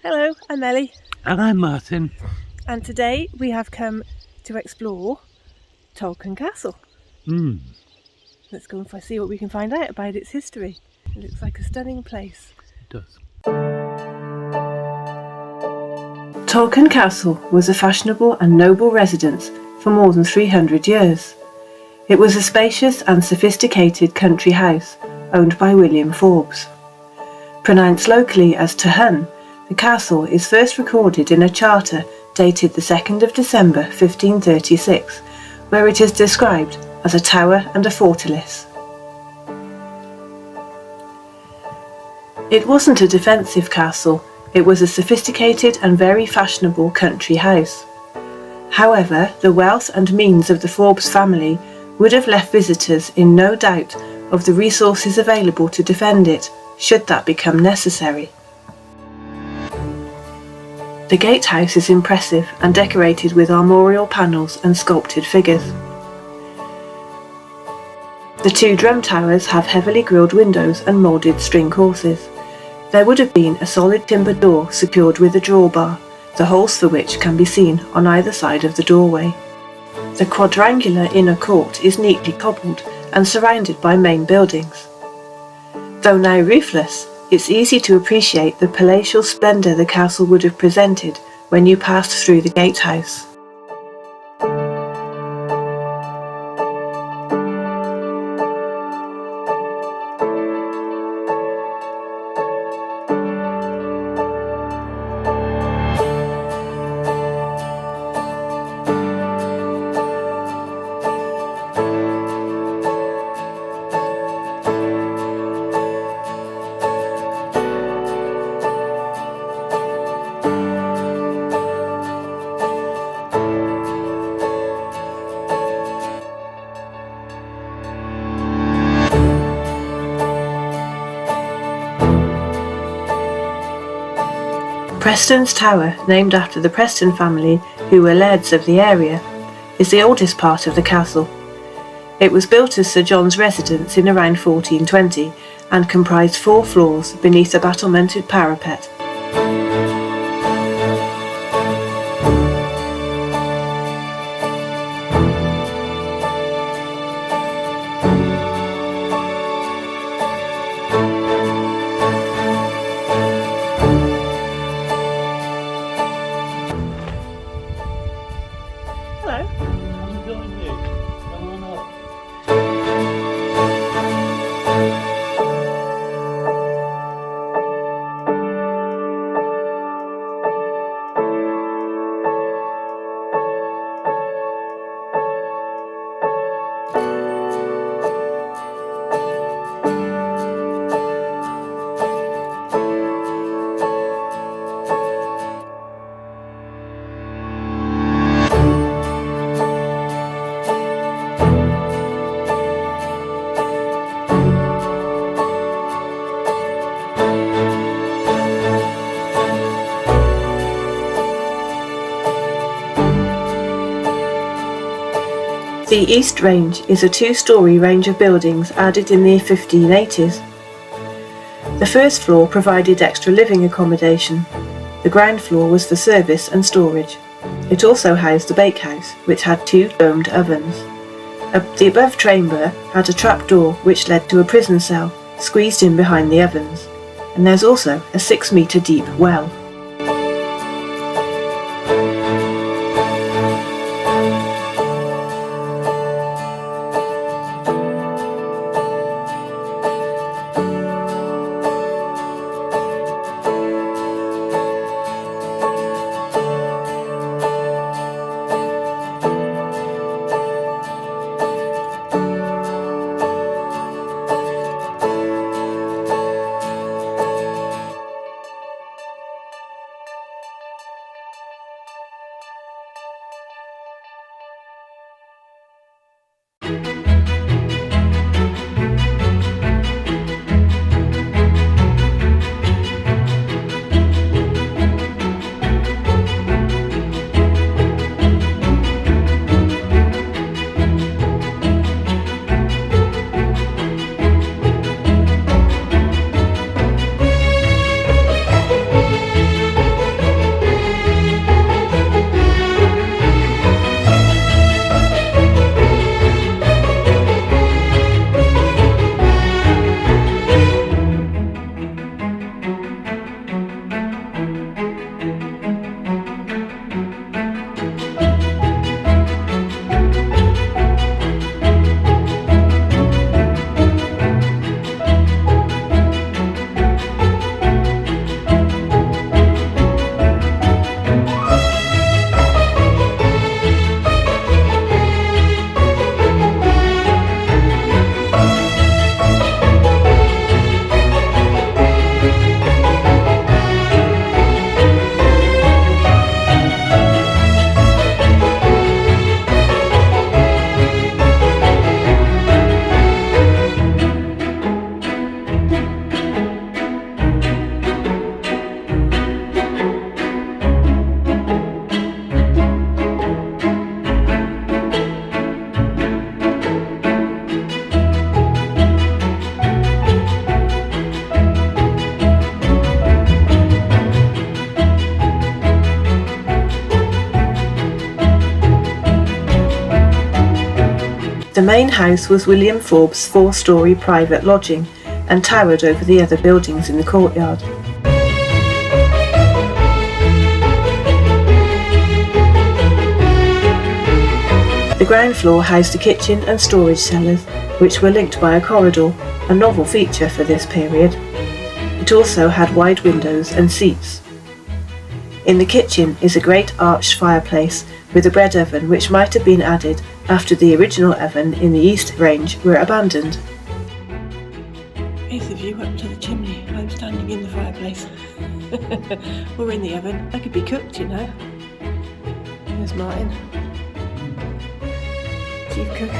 Hello, I'm Ellie, And I'm Martin. and today we have come to explore Tolquhon Castle. Let's go and see what we can find out about its history. It looks like a stunning place. It does. Tolquhon Castle was a fashionable and noble residence for more than 300 years. It was a spacious and sophisticated country house owned by William Forbes. Pronounced locally as Tu-Hun, the castle is first recorded in a charter dated the 2nd of December 1536, where it is described as a tower and a fortalice. It wasn't a defensive castle, it was a sophisticated and very fashionable country house. However, the wealth and means of the Forbes family would have left visitors in no doubt of the resources available to defend it, should that become necessary. The gatehouse is impressive and decorated with armorial panels and sculpted figures. The two drum towers have heavily grilled windows and moulded string courses. There would have been a solid timber door secured with a drawbar, the holes for which can be seen on either side of the doorway. The quadrangular inner court is neatly cobbled and surrounded by main buildings. Though now roofless, it's easy to appreciate the palatial splendour the castle would have presented when you passed through the gatehouse. Preston's Tower, named after the Preston family, who were lairds of the area, is the oldest part of the castle. It was built as Sir John's residence in around 1420 and comprised 4 floors beneath a battlemented parapet. The East Range is a 2-storey range of buildings added in the 1580s. The first floor provided extra living accommodation. The ground floor was for service and storage. It also housed a bakehouse, which had 2 domed ovens. The above chamber had a trapdoor which led to a prison cell, squeezed in behind the ovens, and there's also a 6-metre deep well. The main house was William Forbes' 4-storey private lodging and towered over the other buildings in the courtyard. The ground floor housed a kitchen and storage cellars, which were linked by a corridor, a novel feature for this period. It also had wide windows and seats. In the kitchen is a great arched fireplace with a bread oven which might have been added after the original oven in the East Range were abandoned. Here's the view up to the chimney. I'm standing in the fireplace. Or in the oven. I could be cooked, you know. There's Martin. Chief cook.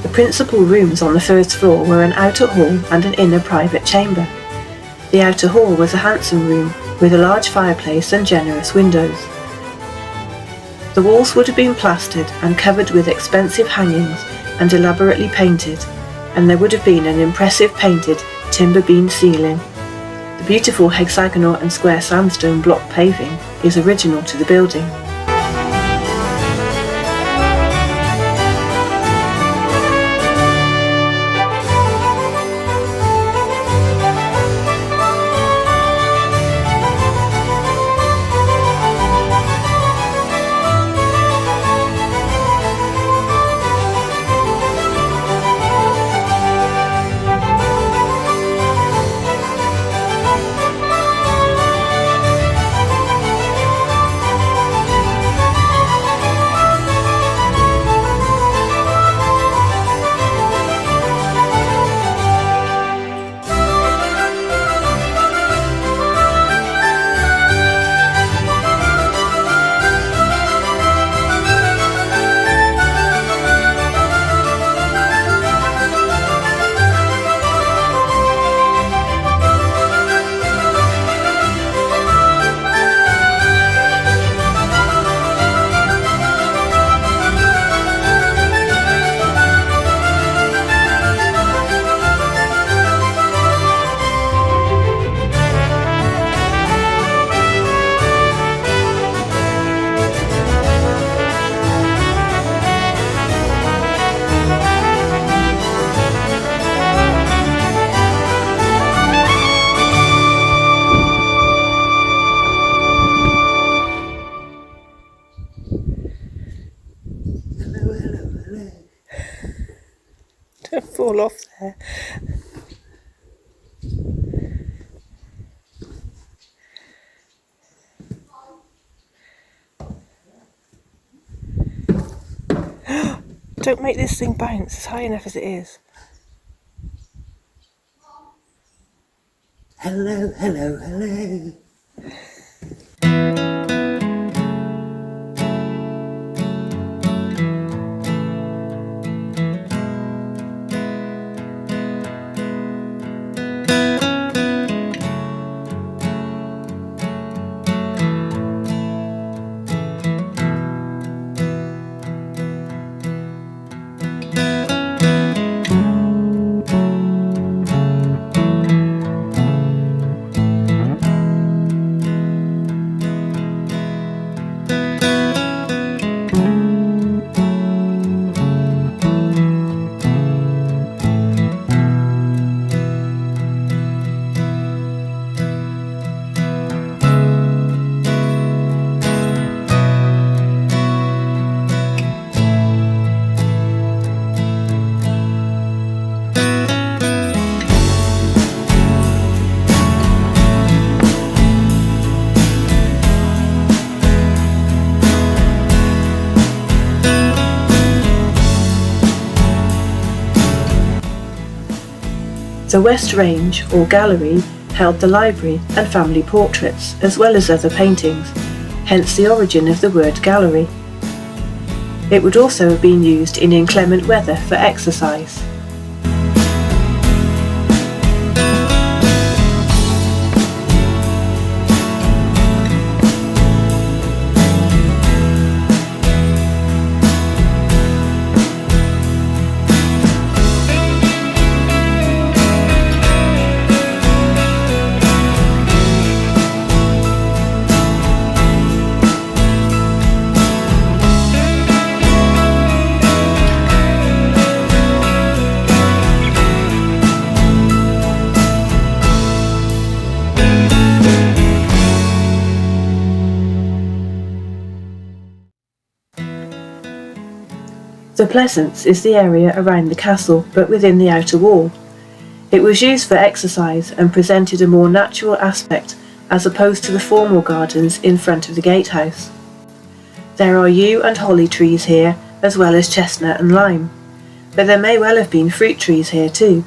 The principal rooms on the first floor were an outer hall and an inner private chamber. The outer hall was a handsome room with a large fireplace and generous windows. The walls would have been plastered and covered with expensive hangings and elaborately painted, and there would have been an impressive painted timber beam ceiling. The beautiful hexagonal and square sandstone block paving is original to the building. Don't fall off there. Don't make this thing bounce, it's high enough as it is. Hello, hello, hello. The West Range, or gallery, held the library and family portraits, as well as other paintings, hence the origin of the word gallery. It would also have been used in inclement weather for exercise. The pleasance is the area around the castle, but within the outer wall. It was used for exercise and presented a more natural aspect as opposed to the formal gardens in front of the gatehouse. There are yew and holly trees here, as well as chestnut and lime, but there may well have been fruit trees here too.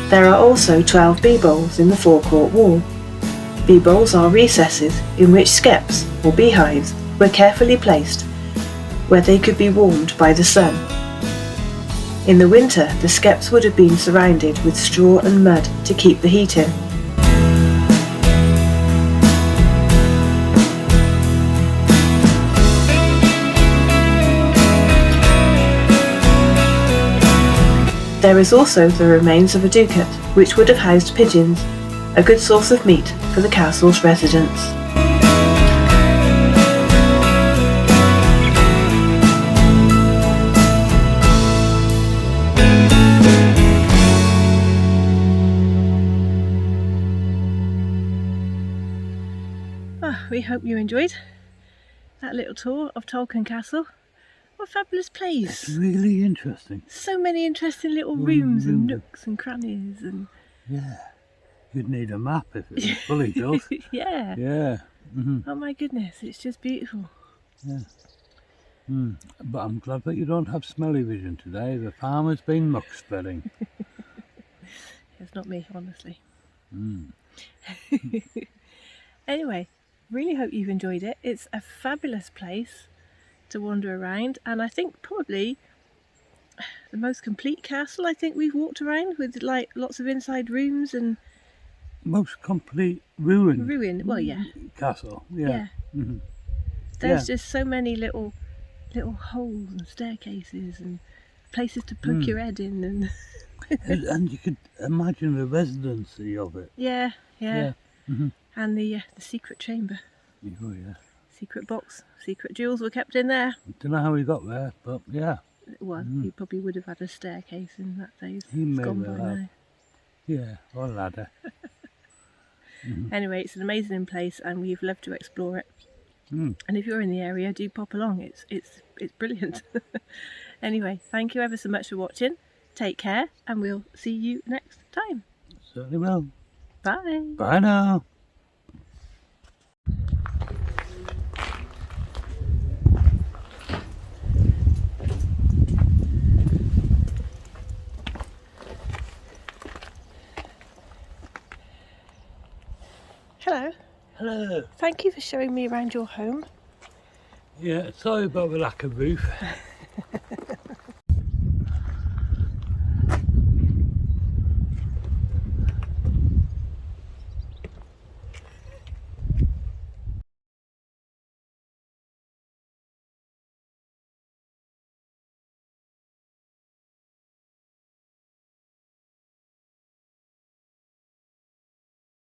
There are also 12 bee-bowls in the forecourt wall. Bee-bowls are recesses in which skeps, or beehives, were carefully placed, where they could be warmed by the sun. In the winter, the skeps would have been surrounded with straw and mud to keep the heat in. There is also the remains of a ducat, which would have housed pigeons, a good source of meat for the castle's residents. We hope you enjoyed that little tour of Tolquhon Castle. What a fabulous place. It's really interesting. So many interesting little rooms and nooks and crannies. And yeah, you'd need a map if it was fully built. Yeah. Yeah. Oh my goodness, it's just beautiful. Yeah. But I'm glad that you don't have smelly vision today. The farmer's been muck spreading. It's not me, honestly. Anyway, really hope you've enjoyed it. It's a fabulous place to wander around, and I think probably the most complete castle I think we've walked around, with like lots of inside rooms and most complete ruin. Well, yeah. Castle. Yeah. There's just so many little holes and staircases and places to poke your head in, and you could imagine the residency of it. Yeah. And the secret chamber. Oh yeah. Secret box, secret jewels were kept in there. I don't know how he got there, but yeah. Well, he probably would have had a staircase in that days. He may gone well by have. now. Yeah, or a ladder. Anyway, it's an amazing place, and we've loved to explore it. And if you're in the area, do pop along. It's brilliant. Anyway, thank you ever so much for watching. Take care, and we'll see you next time. Certainly will. Bye. Bye now. Hello. Hello. Thank you for showing me around your home. Yeah, sorry about the lack of roof.